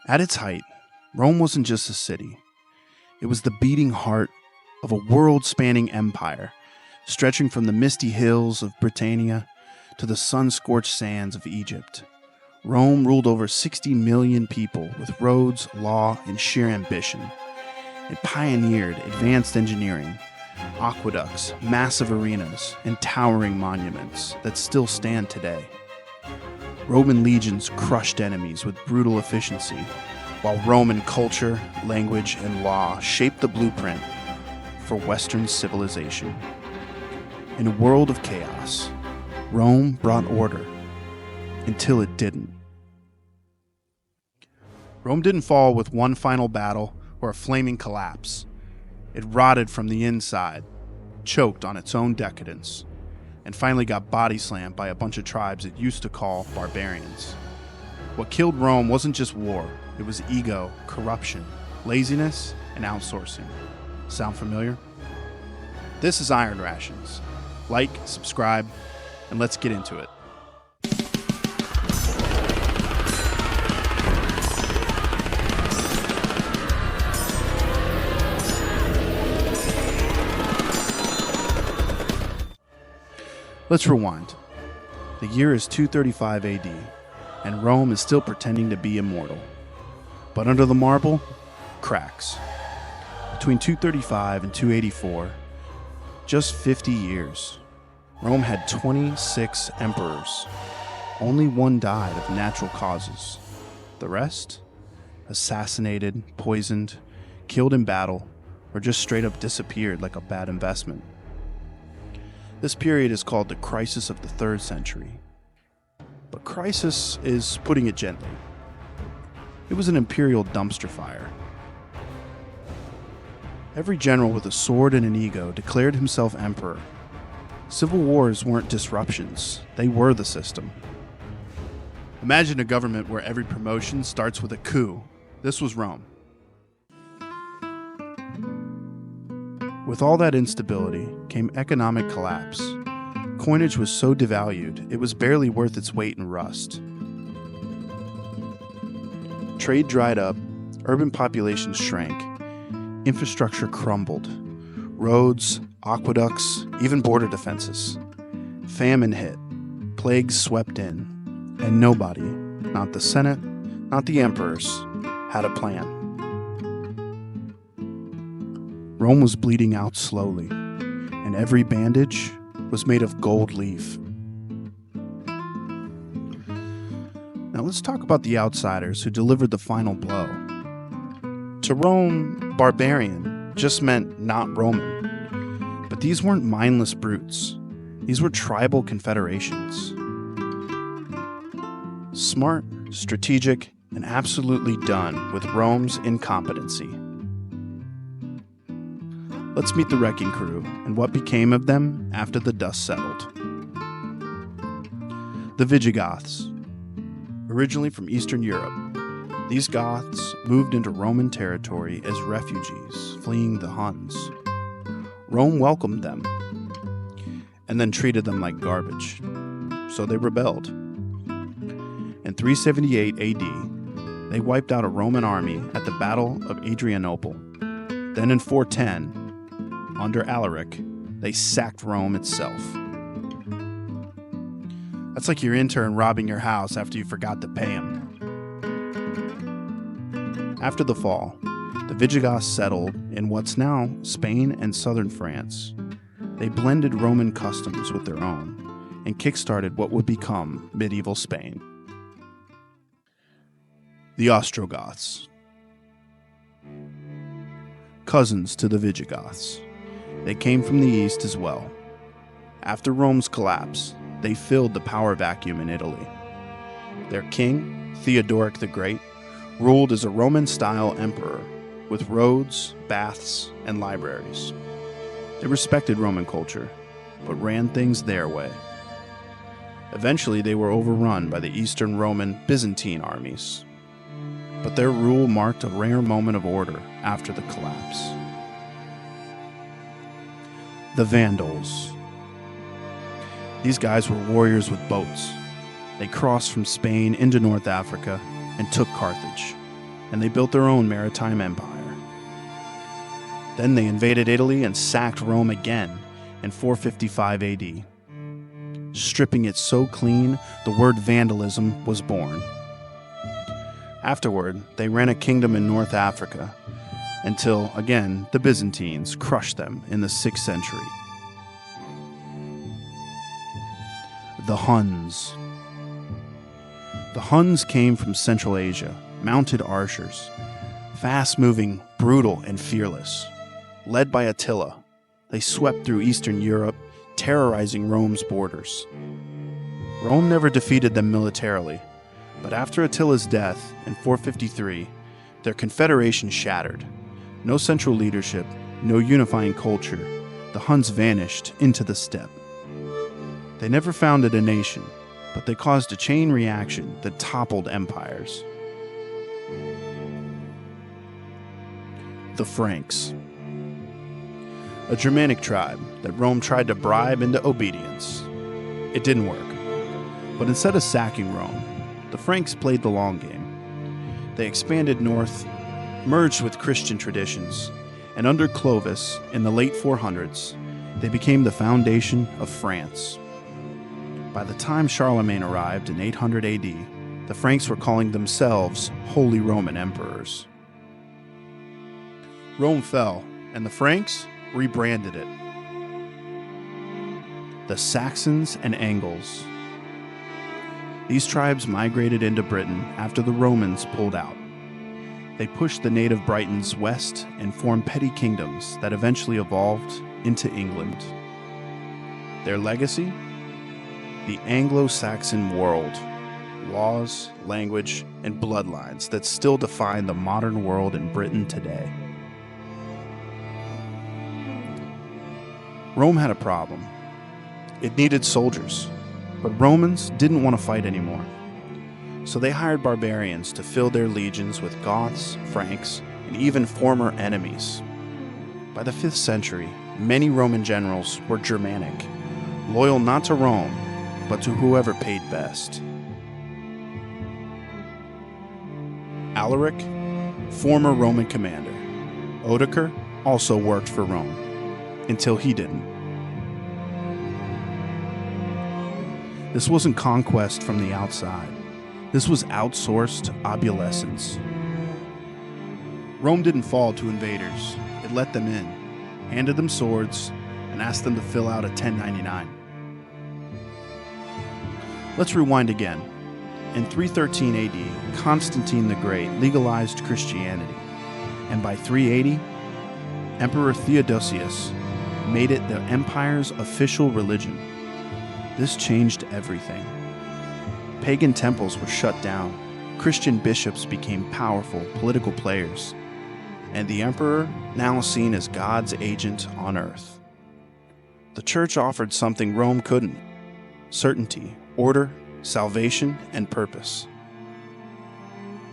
At its height, Rome wasn't just a city. It was the beating heart of a world-spanning empire, stretching from the misty hills of Britannia to the sun-scorched sands of Egypt. Rome ruled over 60 million people with roads, law, and sheer ambition. It pioneered advanced engineering, aqueducts, massive arenas, and towering monuments that still stand today. Roman legions crushed enemies with brutal efficiency, while Roman culture, language, and law shaped the blueprint for Western civilization. In a world of chaos, Rome brought order until it didn't. Rome didn't fall with one final battle or a flaming collapse. It rotted from the inside, choked on its own decadence, and finally got body slammed by a bunch of tribes it used to call barbarians. What killed Rome wasn't just war, it was ego, corruption, laziness, and outsourcing. Sound familiar? This is Iron Rations. Like, subscribe, and let's get into it. Let's rewind. The year is 235 AD, and Rome is still pretending to be immortal. But under the marble, cracks. Between 235 and 284, just 50 years, Rome had 26 emperors. Only one died of natural causes. The rest? Assassinated, poisoned, killed in battle, or just straight up disappeared like a bad investment. This period is called the crisis of the 3rd century. But crisis is putting it gently. It was an imperial dumpster fire. Every general with a sword and an ego declared himself emperor. Civil wars weren't disruptions, they were the system. Imagine a government where every promotion starts with a coup. This was Rome. With all that instability came economic collapse. Coinage was so devalued, it was barely worth its weight in rust. Trade dried up, urban populations shrank, infrastructure crumbled. Roads, aqueducts, even border defenses. Famine hit, plagues swept in, and nobody, not the Senate, not the emperors, had a plan. Rome was bleeding out slowly, and every bandage was made of gold leaf. Now let's talk about the outsiders who delivered the final blow. To Rome, barbarian just meant not Roman. But these weren't mindless brutes. These were tribal confederations. Smart, strategic, and absolutely done with Rome's incompetency. Let's meet the wrecking crew and what became of them after the dust settled. The Visigoths. Originally from Eastern Europe, these Goths moved into Roman territory as refugees fleeing the Huns. Rome welcomed them and then treated them like garbage, so they rebelled. In 378 AD, they wiped out a Roman army at the Battle of Adrianople. Then in 410, under Alaric, they sacked Rome itself. That's like your intern robbing your house after you forgot to pay him. After the fall, the Visigoths settled in what's now Spain and southern France. They blended Roman customs with their own and kickstarted what would become medieval Spain. The Ostrogoths. Cousins to the Visigoths. They came from the east as well. After Rome's collapse, they filled the power vacuum in Italy. Their king, Theodoric the Great, ruled as a Roman-style emperor with roads, baths, and libraries. They respected Roman culture, but ran things their way. Eventually, they were overrun by the Eastern Roman Byzantine armies. But their rule marked a rare moment of order after the collapse. The Vandals. These guys were warriors with boats. They crossed from Spain into North Africa and took Carthage. and they built their own maritime empire. Then they invaded Italy and sacked Rome again in 455 AD. Stripping it so clean, the word vandalism was born. Afterward, they ran a kingdom in North Africa until, again, the Byzantines crushed them in the 6th century. The Huns. The Huns came from Central Asia, mounted archers, fast-moving, brutal, and fearless. Led by Attila, they swept through Eastern Europe, terrorizing Rome's borders. Rome never defeated them militarily, but after Attila's death in 453, their confederation shattered. No central leadership, no unifying culture, the Huns vanished into the steppe. They never founded a nation, but they caused a chain reaction that toppled empires. The Franks. A Germanic tribe that Rome tried to bribe into obedience. It didn't work. But instead of sacking Rome, the Franks played the long game. They expanded north, merged with Christian traditions, and under Clovis, in the late 400s, they became the foundation of France. By the time Charlemagne arrived in 800 AD, the Franks were calling themselves Holy Roman Emperors. Rome fell, and the Franks rebranded it. The Saxons and Angles. These tribes migrated into Britain after the Romans pulled out. They pushed the native Britons west and formed petty kingdoms that eventually evolved into England. Their legacy? The Anglo-Saxon world. Laws, language, and bloodlines that still define the modern world in Britain today. Rome had a problem. It needed soldiers, but Romans didn't want to fight anymore. So they hired barbarians to fill their legions with Goths, Franks, and even former enemies. By the 5th century, many Roman generals were Germanic, loyal not to Rome, but to whoever paid best. Alaric, former Roman commander. Odoacer also worked for Rome, until he didn't. This wasn't conquest from the outside. This was outsourced obsolescence. Rome didn't fall to invaders. It let them in, handed them swords, and asked them to fill out a 1099. Let's rewind again. In 313 AD, Constantine the Great legalized Christianity, and by 380, Emperor Theodosius made it the empire's official religion. This changed everything. Pagan temples were shut down, Christian bishops became powerful political players, and the emperor now seen as God's agent on earth. The church offered something Rome couldn't: certainty, order, salvation, and purpose.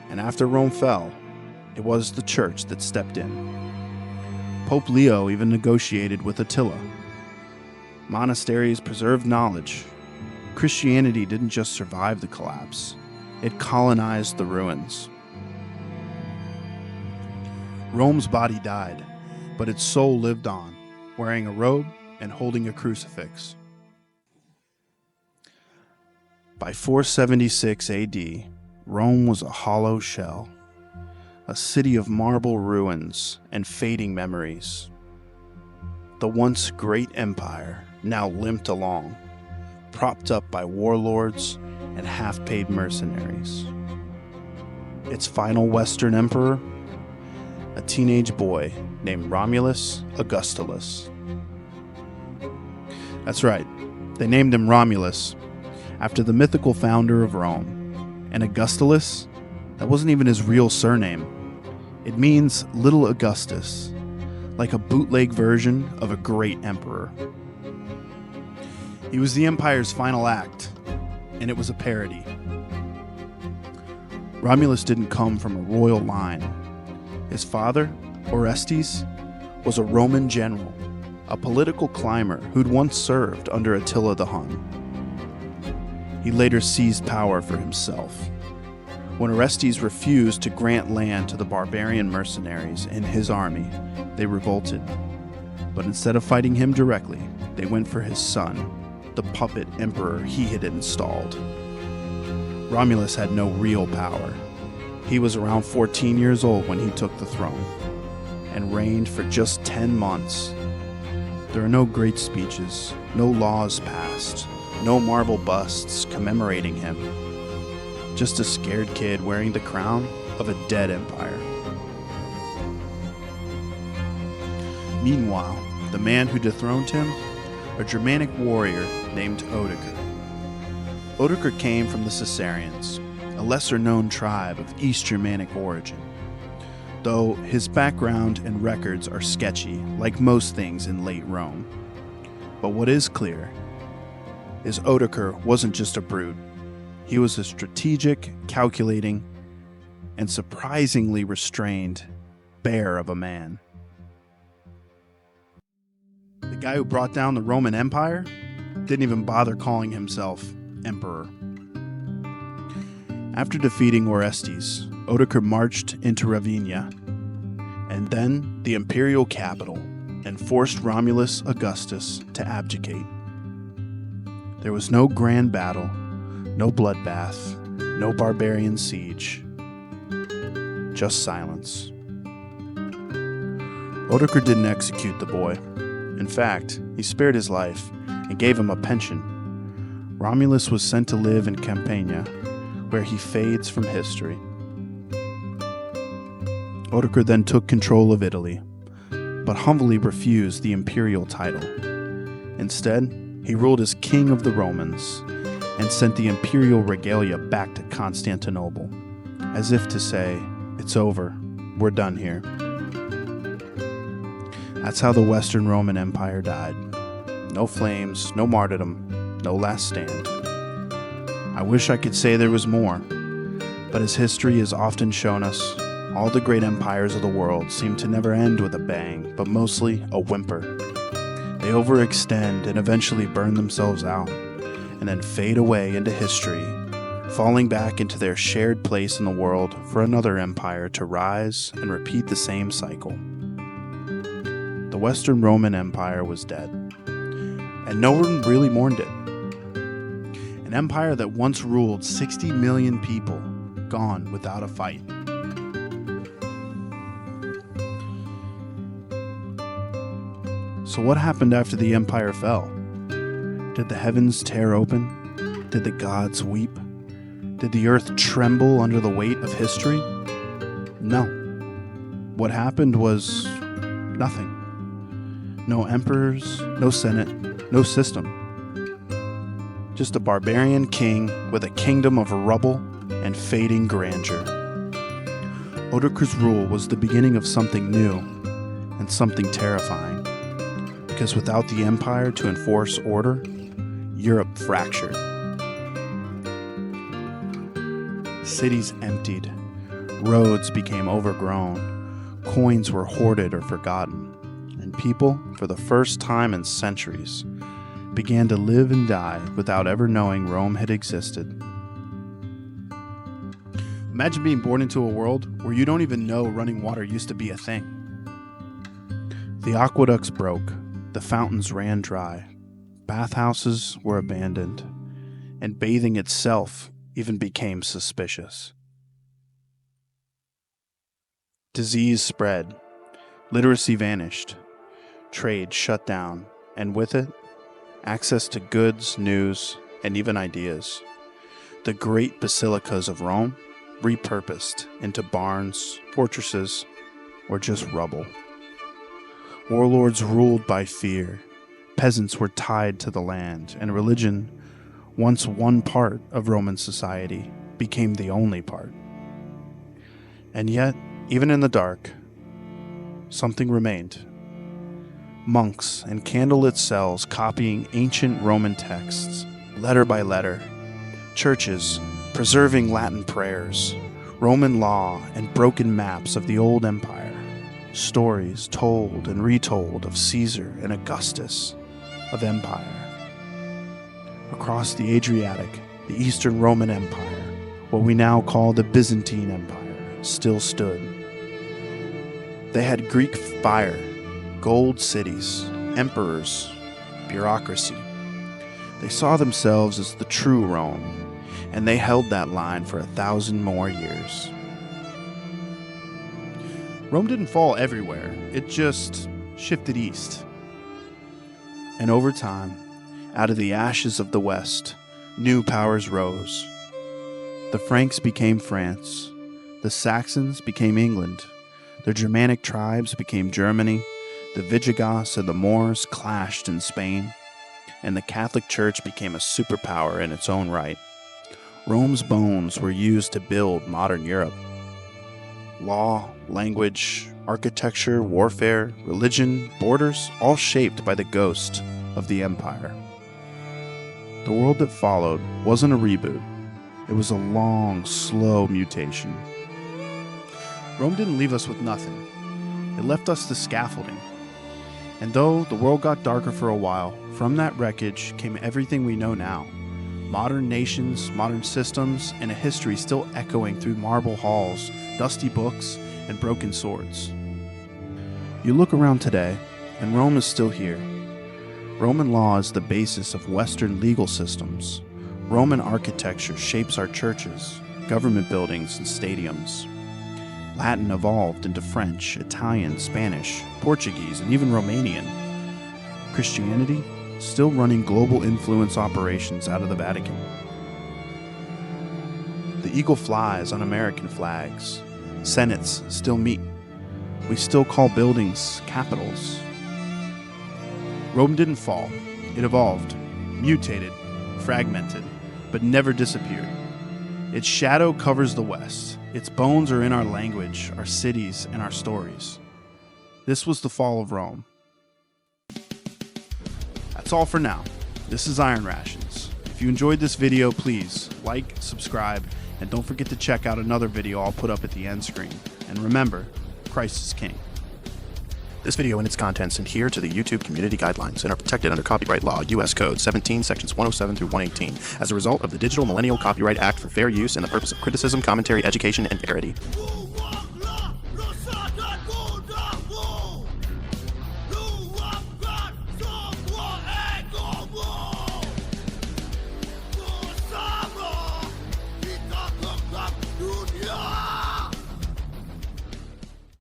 And after Rome fell, it was the church that stepped in. Pope Leo even negotiated with Attila. Monasteries preserved knowledge. Christianity didn't just survive the collapse, it colonized the ruins. Rome's body died, but its soul lived on, wearing a robe and holding a crucifix. By 476 AD, Rome was a hollow shell, a city of marble ruins and fading memories. The once great empire now limped along, propped up by warlords and half-paid mercenaries. Its final Western emperor? A teenage boy named Romulus Augustulus. That's right, they named him Romulus after the mythical founder of Rome. And Augustulus, that wasn't even his real surname. It means Little Augustus, like a bootleg version of a great emperor. He was the empire's final act, and it was a parody. Romulus didn't come from a royal line. His father, Orestes, was a Roman general, a political climber who'd once served under Attila the Hun. He later seized power for himself. When Orestes refused to grant land to the barbarian mercenaries in his army, they revolted. But instead of fighting him directly, they went for his son, the puppet emperor he had installed. Romulus had no real power. He was around 14 years old when he took the throne, and reigned for just 10 months. There are no great speeches, no laws passed, no marble busts commemorating him. Just a scared kid wearing the crown of a dead empire. Meanwhile, the man who dethroned him, a Germanic warrior named Odoacer. Odoacer came from the Caesarians, a lesser-known tribe of East Germanic origin, though his background and records are sketchy, like most things in late Rome. But what is clear is Odoacer wasn't just a brute. He was a strategic, calculating, and surprisingly restrained bear of a man. The guy who brought down the Roman Empire didn't even bother calling himself emperor. After defeating Orestes, Odoacer marched into Ravenna, and then the imperial capital, and forced Romulus Augustus to abdicate. There was no grand battle, no bloodbath, no barbarian siege, just silence. Odoacer didn't execute the boy. In fact, he spared his life and gave him a pension. Romulus was sent to live in Campania, where he fades from history. Odoacer then took control of Italy, but humbly refused the imperial title. Instead, he ruled as king of the Romans and sent the imperial regalia back to Constantinople, as if to say, "It's over, we're done here." That's how the Western Roman Empire died. No flames, no martyrdom, no last stand. I wish I could say there was more, but as history has often shown us, all the great empires of the world seem to never end with a bang, but mostly a whimper. They overextend and eventually burn themselves out, and then fade away into history, falling back into their shared place in the world for another empire to rise and repeat the same cycle. The Western Roman Empire was dead, and no one really mourned it. An empire that once ruled 60 million people, gone without a fight. So what happened after the empire fell? Did the heavens tear open? Did the gods weep? Did the earth tremble under the weight of history? No. What happened was nothing. No emperors, no senate, no system. Just a barbarian king with a kingdom of rubble and fading grandeur. Odoacer's rule was the beginning of something new and something terrifying, because without the empire to enforce order, Europe fractured. Cities emptied, roads became overgrown, coins were hoarded or forgotten, and people, for the first time in centuries, began to live and die without ever knowing Rome had existed. Imagine being born into a world where you don't even know running water used to be a thing. The aqueducts broke, the fountains ran dry, bathhouses were abandoned, and bathing itself even became suspicious. Disease spread, literacy vanished, trade shut down, and with it, access to goods, news, and even ideas. The great basilicas of Rome repurposed into barns, fortresses, or just rubble. Warlords ruled by fear. Peasants were tied to the land, and religion, once one part of Roman society, became the only part. And yet, even in the dark, something remained. Monks in candlelit cells copying ancient Roman texts, letter by letter. Churches preserving Latin prayers, Roman law, and broken maps of the old empire. Stories told and retold of Caesar and Augustus, of empire. Across the Adriatic, the Eastern Roman Empire, what we now call the Byzantine Empire, still stood. They had Greek fire, gold cities, emperors, bureaucracy. They saw themselves as the true Rome, and they held that line for 1,000 more years. Rome didn't fall everywhere, it just shifted east. And over time, out of the ashes of the West, new powers rose. The Franks became France, the Saxons became England, the Germanic tribes became Germany, the Visigoths and the Moors clashed in Spain, and the Catholic Church became a superpower in its own right. Rome's bones were used to build modern Europe. Law, language, architecture, warfare, religion, borders, all shaped by the ghost of the empire. The world that followed wasn't a reboot. It was a long, slow mutation. Rome didn't leave us with nothing. It left us the scaffolding. And though the world got darker for a while, from that wreckage came everything we know now. Modern nations, modern systems, and a history still echoing through marble halls, dusty books, and broken swords. You look around today, and Rome is still here. Roman law is the basis of Western legal systems. Roman architecture shapes our churches, government buildings, and stadiums. Latin evolved into French, Italian, Spanish, Portuguese, and even Romanian. Christianity still running global influence operations out of the Vatican. The eagle flies on American flags. Senates still meet. We still call buildings capitals. Rome didn't fall. It evolved, mutated, fragmented, but never disappeared. Its shadow covers the West. Its bones are in our language, our cities, and our stories. This was the fall of Rome. That's all for now. This is Iron Rations. If you enjoyed this video, please like, subscribe, and don't forget to check out another video I'll put up at the end screen. And remember, Christ is King. This video and its contents adhere to the YouTube community guidelines and are protected under copyright law, U.S. Code 17, Sections 107 through 118, as a result of the Digital Millennial Copyright Act for fair use and the purpose of criticism, commentary, education, and parody.